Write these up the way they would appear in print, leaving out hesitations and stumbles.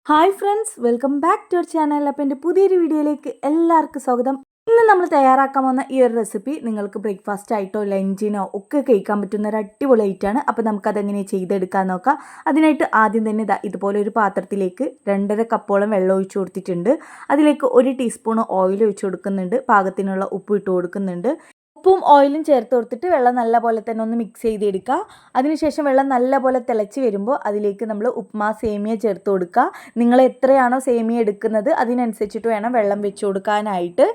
Hi friends, welcome back to our channel. അപ്പോൾ എൻ്റെ പുതിയൊരു വീഡിയോയിലേക്ക് എല്ലാവർക്കും സ്വാഗതം. ഇന്ന് നമ്മൾ തയ്യാറാക്കാൻ പോകുന്ന ഈ ഒരു റെസിപ്പി നിങ്ങൾക്ക് ബ്രേക്ക്ഫാസ്റ്റ് ആയിട്ടോ ലഞ്ചിനോ ഒക്കെ കഴിക്കാൻ പറ്റുന്ന ഒരു അടിപൊളി ഐറ്റമാണ്. അപ്പോൾ നമുക്കതെങ്ങനെ ചെയ്തെടുക്കാൻ നോക്കാം. അതിനായിട്ട് ആദ്യം തന്നെ ഇതുപോലെ ഒരു പാത്രത്തിലേക്ക് 2.5 കപ്പോളം വെള്ളം ഒഴിച്ചു കൊടുത്തിട്ടുണ്ട്. അതിലേക്ക് 1 ടീസ്പൂൺ ഓയിൽ ഒഴിച്ചു കൊടുക്കുന്നുണ്ട്. പാകത്തിനുള്ള ഉപ്പ് ഇട്ട് കൊടുക്കുന്നുണ്ട്. ഉപ്പും ഓയിലും ചേർത്ത് കൊടുത്തിട്ട് വെള്ളം നല്ലപോലെ തന്നെ ഒന്ന് മിക്സ് ചെയ്തെടുക്കുക. അതിനുശേഷം വെള്ളം നല്ലപോലെ തിളച്ച് വരുമ്പോൾ അതിലേക്ക് നമ്മൾ ഉപ്മാ സേമിയ ചേർത്ത് കൊടുക്കുക. നിങ്ങൾ എത്രയാണോ സേമിയ എടുക്കുന്നത് അതിനനുസരിച്ചിട്ട് വേണം വെള്ളം വെച്ച് കൊടുക്കാനായിട്ട്.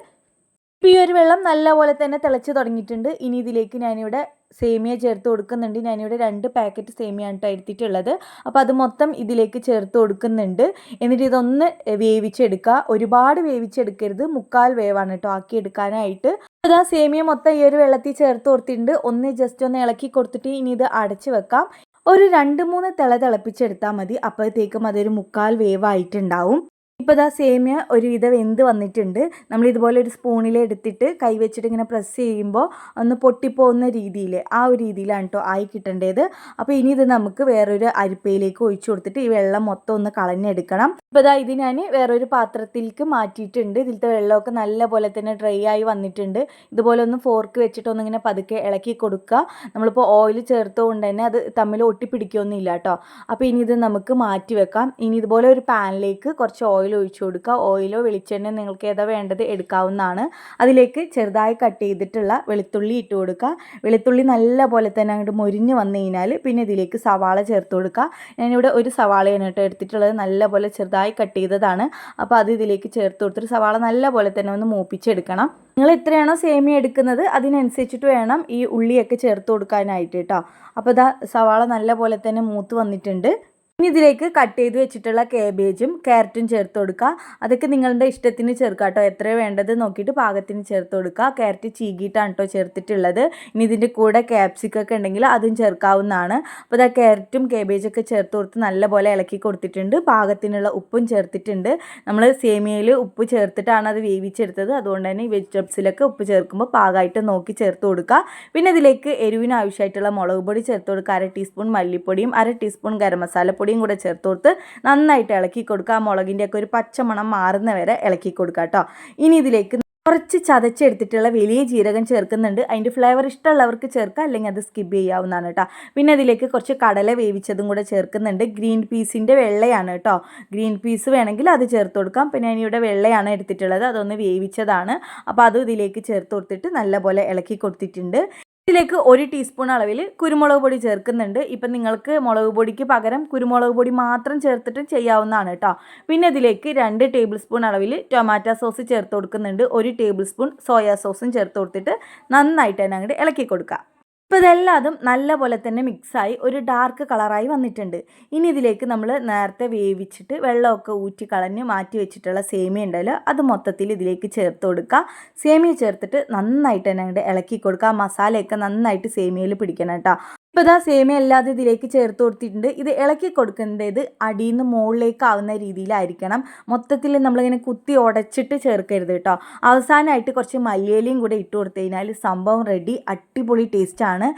ഇപ്പോൾ ഈ ഒരു വെള്ളം നല്ലപോലെ തന്നെ തിളച്ച് തുടങ്ങിയിട്ടുണ്ട്. ഇനി ഇതിലേക്ക് ഞാനിവിടെ സേമിയ ചേർത്ത് കൊടുക്കുന്നുണ്ട്. ഞാനിവിടെ 2 പാക്കറ്റ് സേമിയാണ് എടുത്തിട്ടുള്ളത്. അപ്പോൾ അത് മൊത്തം ഇതിലേക്ക് ചേർത്ത് കൊടുക്കുന്നുണ്ട്. എന്നിട്ട് ഇതൊന്ന് വേവിച്ചെടുക്കുക. ഒരുപാട് വേവിച്ചെടുക്കരുത്, 1/4 വേവാണ് കേട്ടോ ആക്കിയെടുക്കാനായിട്ട്. അതാ സേമിയ മൊത്തം ഈ ഒരു വെള്ളത്തിൽ ചേർത്ത് കൊടുത്തിട്ടുണ്ട്. ഒന്ന് ജസ്റ്റ് ഒന്ന് ഇളക്കി കൊടുത്തിട്ട് ഇനി ഇത് അടച്ച് വെക്കാം. ഒരു 2-3 തിളപ്പിച്ചെടുത്താൽ മതി. അപ്പോഴത്തേക്കും അതൊരു 1/4 വേവായിട്ടുണ്ടാവും. ഇപ്പോൾ സേമിയ ഒരുവിധം വെന്ത് വന്നിട്ടുണ്ട്. നമ്മളിതുപോലെ ഒരു സ്പൂണിൽ എടുത്തിട്ട് കൈ വെച്ചിട്ട് ഇങ്ങനെ പ്രസ് ചെയ്യുമ്പോൾ ഒന്ന് പൊട്ടിപ്പോകുന്ന രീതിയിൽ, ആ ഒരു രീതിയിലാണ് കേട്ടോ ആയി കിട്ടേണ്ടത്. അപ്പോൾ ഇനി ഇത് നമുക്ക് വേറൊരു അരിപ്പയിലേക്ക് ഒഴിച്ചു കൊടുത്തിട്ട് ഈ വെള്ളം മൊത്തം ഒന്ന് കളഞ്ഞെടുക്കണം. ഇപ്പോൾ ഇത് ഞാൻ വേറൊരു പാത്രത്തിലേക്ക് മാറ്റിയിട്ടുണ്ട്. ഇതിലത്തെ വെള്ളമൊക്കെ നല്ലപോലെ തന്നെ ഡ്രൈ ആയി വന്നിട്ടുണ്ട്. ഇതുപോലെ ഒന്ന് ഫോർക്ക് വെച്ചിട്ട് ഒന്നിങ്ങനെ പതുക്കെ ഇളക്കി കൊടുക്കുക. നമ്മളിപ്പോൾ ഓയിൽ ചേർത്തുകൊണ്ട് തന്നെ അത് തമ്മിൽ ഒട്ടിപ്പിടിക്കുകയൊന്നുമില്ല കേട്ടോ. അപ്പോൾ ഇനി ഇത് നമുക്ക് മാറ്റി വെക്കാം. ഇനി ഇതുപോലെ ഒരു പാനിലേക്ക് കുറച്ച് ഓയിൽ ഒഴിച്ചു കൊടുക്കുക. ഓയിലോ വെളിച്ചെണ്ണയോ നിങ്ങൾക്ക് ഏതാ വേണ്ടത് എടുക്കാവുന്നതാണ്. അതിലേക്ക് ചെറുതായി കട്ട് ചെയ്തിട്ടുള്ള വെളുത്തുള്ളി ഇട്ട് കൊടുക്കുക. വെളുത്തുള്ളി നല്ലപോലെ തന്നെ അങ്ങോട്ട് മൊരിഞ്ഞ് വന്നു കഴിഞ്ഞാൽ പിന്നെ ഇതിലേക്ക് സവാള ചേർത്ത് കൊടുക്കുക. ഞാനിവിടെ ഒരു സവാളയാണ് കേട്ടോ എടുത്തിട്ടുള്ളത്. നല്ലപോലെ ചെറുതായി കട്ട് ചെയ്തതാണ്. അപ്പോൾ അത് ഇതിലേക്ക് ചേർത്ത് കൊടുത്തിട്ട് സവാള നല്ലപോലെ തന്നെ ഒന്ന് മൂപ്പിച്ചെടുക്കണം. നിങ്ങൾ എത്രയാണോ സേമിയ എടുക്കുന്നത് അതിനനുസരിച്ചിട്ട് വേണം ഈ ഉള്ളിയൊക്കെ ചേർത്ത് കൊടുക്കാനായിട്ട് കേട്ടോ. അപ്പോൾ സവാള നല്ലപോലെ തന്നെ മൂത്ത് വന്നിട്ടുണ്ട്. ഇനി ഇതിലേക്ക് കട്ട് ചെയ്ത് വെച്ചിട്ടുള്ള കാബേജും ക്യാരറ്റും ചേർത്ത് കൊടുക്കുക. അതൊക്കെ നിങ്ങളുടെ ഇഷ്ടത്തിന് ചേർക്കുക കേട്ടോ. എത്രയോ വേണ്ടത് നോക്കിയിട്ട് പാകത്തിന് ചേർത്ത് കൊടുക്കുക. ക്യാരറ്റ് ചീകിയിട്ടാണ് കേട്ടോ ചേർത്തിട്ടുള്ളത്. ഇനി ഇതിൻ്റെ കൂടെ ക്യാപ്സിക്കൊക്കെ ഉണ്ടെങ്കിൽ അതും ചേർക്കാവുന്നതാണ്. അപ്പോൾ ക്യാരറ്റും കാബേജൊക്കെ ചേർത്ത് കൊടുത്ത് നല്ലപോലെ ഇളക്കി കൊടുത്തിട്ടുണ്ട്. പാകത്തിനുള്ള ഉപ്പും ചേർത്തിട്ടുണ്ട്. നമ്മൾ സേമിയയിൽ ഉപ്പ് ചേർത്തിട്ടാണ് അത് വേവിച്ചെടുത്തത്. അതുകൊണ്ട് തന്നെ ഈ വെജിറ്റബിൾസിലൊക്കെ ഉപ്പ് ചേർക്കുമ്പോൾ പാകമായിട്ട് നോക്കി ചേർത്ത് കൊടുക്കുക. പിന്നെ ഇതിലേക്ക് എരിവിന് ആവശ്യമായിട്ടുള്ള മുളക് പൊടി ചേർത്ത് കൊടുക്കുക. 1/2 ടീസ്പൂൺ മല്ലിപ്പൊടിയും 1/2 ടീസ്പൂൺ ഗരം മസാലപ്പൊടിയും കൂടെ ചേർത്ത് കൊടുത്ത് നന്നായിട്ട് ഇളക്കി കൊടുക്കുക. മുളകിൻ്റെയൊക്കെ ഒരു പച്ചമണം മാറുന്ന വരെ ഇളക്കി കൊടുക്കുക കേട്ടോ. ഇനി ഇതിലേക്ക് കുറച്ച് ചതച്ചെടുത്തിട്ടുള്ള വലിയ ജീരകം ചേർക്കുന്നുണ്ട്. അതിൻ്റെ ഫ്ലേവർ ഇഷ്ടമുള്ളവർക്ക് ചേർക്കുക, അല്ലെങ്കിൽ അത് സ്കിപ്പ് ചെയ്യാവുന്നതാണ് കേട്ടോ. പിന്നെ അതിലേക്ക് കുറച്ച് കടല വേവിച്ചതും കൂടെ ചേർക്കുന്നുണ്ട്. ഗ്രീൻ പീസിൻ്റെ വെള്ളയാണ് കേട്ടോ. ഗ്രീൻ പീസ് വേണമെങ്കിൽ അത് ചേർത്ത് കൊടുക്കാം. പിന്നെ ഞാനിവിടെ വെള്ളയാണ് എടുത്തിട്ടുള്ളത്, അതൊന്ന് വേവിച്ചതാണ്. അപ്പോൾ അത് ഇതിലേക്ക് ചേർത്ത് കൊടുത്തിട്ട് നല്ലപോലെ ഇളക്കി കൊടുത്തിട്ടുണ്ട്. ഇതിലേക്ക് 1 ടീസ്പൂൺ അളവിൽ കുരുമുളക് പൊടി ചേർക്കുന്നുണ്ട്. ഇപ്പം നിങ്ങൾക്ക് മുളക് പൊടിക്ക് പകരം കുരുമുളക് പൊടി മാത്രം ചേർത്തിട്ട് ചെയ്യാവുന്നതാണ് കേട്ടോ. പിന്നെ ഇതിലേക്ക് 2 ടേബിൾ സ്പൂൺ അളവിൽ ടൊമാറ്റോ സോസ് ചേർത്ത് കൊടുക്കുന്നുണ്ട്. 1 ടേബിൾ സ്പൂൺ സോയാ സോസും ചേർത്ത് കൊടുത്തിട്ട് നന്നായിട്ട് തന്നെ അങ്ങോട്ട് ഇളക്കി കൊടുക്കുക. ഇപ്പോൾ ഇതെല്ലാതും നല്ലപോലെ തന്നെ മിക്സായി ഒരു ഡാർക്ക് കളറായി വന്നിട്ടുണ്ട്. ഇനി ഇതിലേക്ക് നമ്മൾ നേരത്തെ വേവിച്ചിട്ട് വെള്ളമൊക്കെ ഊറ്റി കളഞ്ഞ് മാറ്റി വെച്ചിട്ടുള്ള സേമിയ ഉണ്ടല്ലോ, അത് മൊത്തത്തിൽ ഇതിലേക്ക് ചേർത്ത് കൊടുക്കുക. സേമിയ ചേർത്തിട്ട് നന്നായിട്ട് തന്നെ അങ്ങോട്ട് ഇളക്കി കൊടുക്കുക. മസാലയൊക്കെ നന്നായിട്ട് സേമിയയിൽ പിടിക്കണം കേട്ടോ. ഇപ്പോൾ സേമിയ അല്ലാതെ ഇതിലേക്ക് ചേർത്ത് കൊടുത്തിട്ടുണ്ട്. ഇത് ഇളക്കി കൊടുക്കേണ്ടത് അടിയിൽ നിന്ന് മുകളിലേക്ക് ആവുന്ന രീതിയിലായിരിക്കണം. മൊത്തത്തിൽ നമ്മളിങ്ങനെ കുത്തി ഉടച്ചിട്ട് ചേർക്കരുത് കേട്ടോ. അവസാനമായിട്ട് കുറച്ച് മല്ലിയിലയും കൂടെ ഇട്ട് കൊടുത്തു കഴിഞ്ഞാൽ സംഭവം റെഡി. അടിപൊളി ടേസ്റ്റാണ്.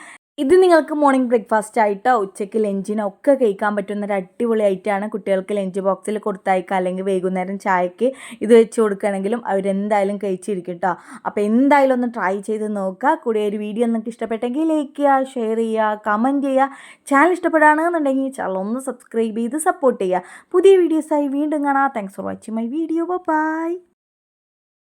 ഇത് നിങ്ങൾക്ക് മോർണിംഗ് ബ്രേക്ക്ഫാസ്റ്റ് ആയിട്ടോ ഉച്ചയ്ക്ക് ലഞ്ചിനോ ഒക്കെ കഴിക്കാൻ പറ്റുന്ന ഒരു അടിപൊളി ഐറ്റമാണ്. കുട്ടികൾക്ക് ലഞ്ച് ബോക്സിൽ കൊടുത്തയക്കുക, അല്ലെങ്കിൽ വൈകുന്നേരം ചായക്ക് ഇത് വെച്ച് കൊടുക്കുകയാണെങ്കിലും അവരെന്തായാലും കഴിച്ചിരിക്കും കേട്ടോ. അപ്പോൾ എന്തായാലും ഒന്ന് ട്രൈ ചെയ്ത് നോക്കുക. കൂടെ ഒരു വീഡിയോ നിങ്ങൾക്ക് ഇഷ്ടപ്പെട്ടെങ്കിൽ ലൈക്ക് ചെയ്യുക, ഷെയർ ചെയ്യുക, കമൻറ്റ് ചെയ്യുക. ചാനൽ ഇഷ്ടപ്പെടുകയാണെന്നുണ്ടെങ്കിൽ ചാനൽ ഒന്ന് സബ്സ്ക്രൈബ് ചെയ്ത് സപ്പോർട്ട് ചെയ്യുക. പുതിയ വീഡിയോസായി വീണ്ടും കാണാം. Thanks for watching my video. By.